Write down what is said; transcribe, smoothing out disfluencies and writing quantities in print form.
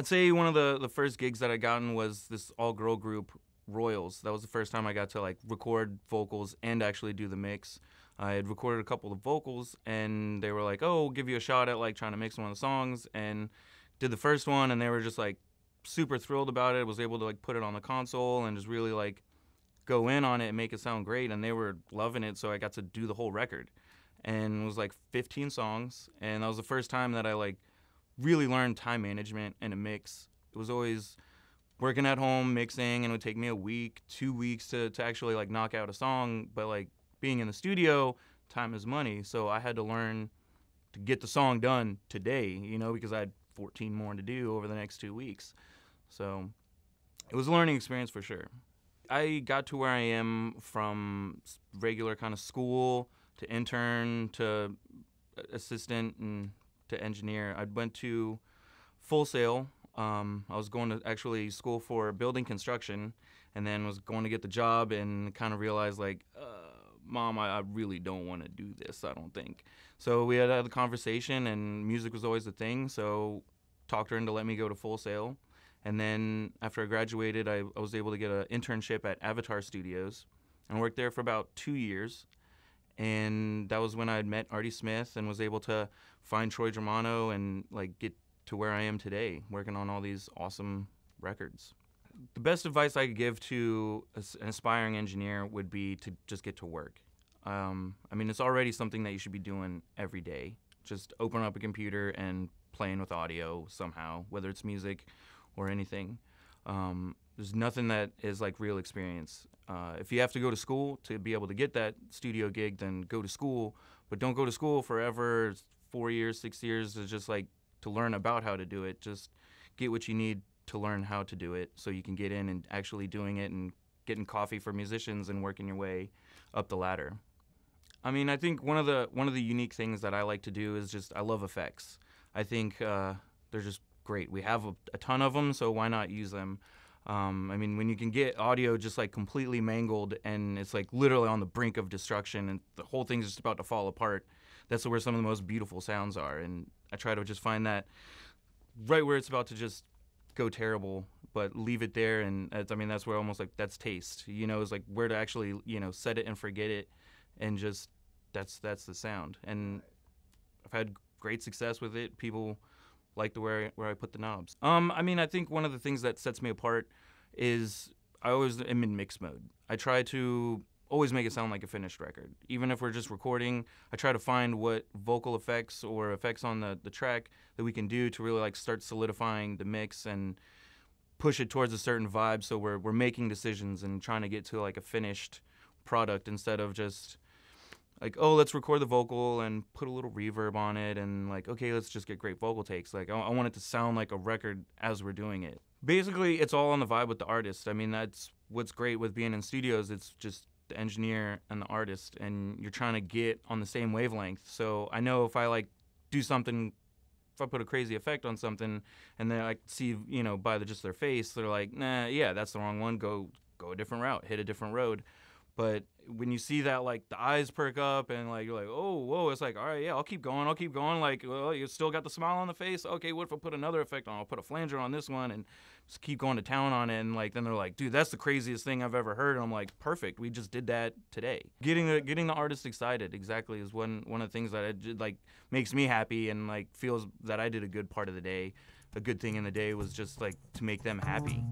I'd say one of the first gigs that I gotten was this all-girl group, Royals. That was the first time I got to like record vocals and actually do the mix. I had recorded a couple of vocals, and they were like, "Oh, we'll give you a shot at like trying to mix one of the songs," and did the first one, and they were just like super thrilled about it. Was able to like put it on the console and just really like go in on it and make it sound great, and they were loving it. So I got to do the whole record, and it was like 15 songs, and that was the first time that I like really learned time management and a mix. It was always working at home mixing, and it would take me a week, 2 weeks to actually like knock out a song. But like being in the studio, time is money, so I had to learn to get the song done today, you know, because I had 14 more to do over the next 2 weeks. So it was a learning experience for sure. I got to where I am from regular kind of school to intern to assistant and to engineer. I went to Full Sail. I was going to actually school for building construction, and then was going to get the job and kind of realized like, Mom, I really don't want to do this, I don't think. So we had a conversation, and music was always the thing, so talked her into letting me go to Full Sail. And then after I graduated, I was able to get an internship at Avatar Studios and worked there for about 2 years. And that was when I had met Artie Smith and was able to find Troy Germano and like get to where I am today, working on all these awesome records. The best advice I could give to an aspiring engineer would be to just get to work. I mean, it's already something that you should be doing every day. Just open up a computer and playing with audio somehow, whether it's music or anything. There's nothing that is like real experience. If you have to go to school to be able to get that studio gig, then go to school, but don't go to school forever, 4 years, 6 years, to just like to learn about how to do it. Just get what you need to learn how to do it so you can get in and actually doing it and getting coffee for musicians and working your way up the ladder. I mean, I think one of the unique things that I like to do is just I love effects. I think they're just great. We have a ton of them, so why not use them? I mean, when you can get audio just like completely mangled and it's like literally on the brink of destruction and the whole thing's just about to fall apart, that's where some of the most beautiful sounds are. And I try to just find that right where it's about to just go terrible, but leave it there. And I mean, that's where almost like that's taste, you know, is like where to actually, you know, set it and forget it, and just that's the sound. And I've had great success with it. People like the where I put the knobs. I mean, I think one of the things that sets me apart is I always am in mix mode. I try to always make it sound like a finished record. Even if we're just recording, I try to find what vocal effects or effects on the track that we can do to really like start solidifying the mix and push it towards a certain vibe, so we're making decisions and trying to get to like a finished product instead of just like, oh, let's record the vocal and put a little reverb on it and like, okay, let's just get great vocal takes. Like, I want it to sound like a record as we're doing it. Basically, it's all on the vibe with the artist. I mean, that's what's great with being in studios. It's just the engineer and the artist, and you're trying to get on the same wavelength. So I know if I like do something, if I put a crazy effect on something and then I see, you know, by just their face, they're like, nah, yeah, that's the wrong one. Go a different route, hit a different road. But when you see that, like, the eyes perk up and, like, you're like, oh, whoa, it's like, all right, yeah, I'll keep going. Like, well, you still got the smile on the face. Okay, what if I put another effect on? I'll put a flanger on this one and just keep going to town on it. And, like, then they're like, dude, that's the craziest thing I've ever heard. And I'm like, perfect. We just did that today. Getting the artist excited, exactly, is one of the things that, like, makes me happy and, like, feels that I did a good part of the day. A good thing in the day was just, like, to make them happy.